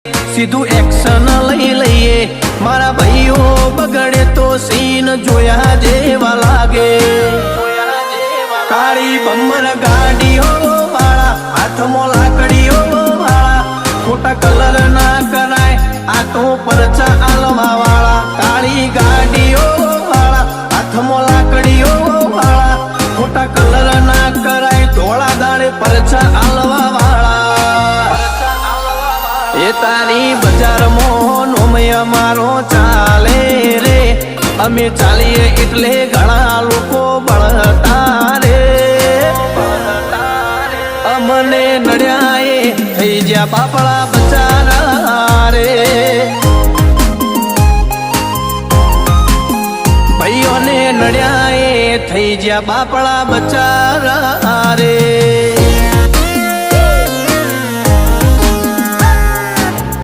સીધું એક્શન લઈ લઈએ મારા ભાઈઓ બગડે તો સીન જોયા જેવા લાગે કાળી બમ્બર ગાડીઓ વાળા હાથમાં લાકડીઓ વાળા ખોટા કલર ના કરાય આ તો પરચા આલવા વાળા કાળી ગાડીઓ વાળા હાથમાં લાકડીઓ વાળા ખોટા કલર ના કરાય ધોળા દાડે પરચા આલવા વાળા એ તારી બજારમાં નોમય મારો ચાલે રે અમે ચાલીએ એટલે ઘણા લોકો બળતા રે અમને નડ્યાએ થઈ જ્યાં બાપડા બચારા રે ભાઈઓને નડ્યાએ થઈ જ્યાં બાપડા બચારા રે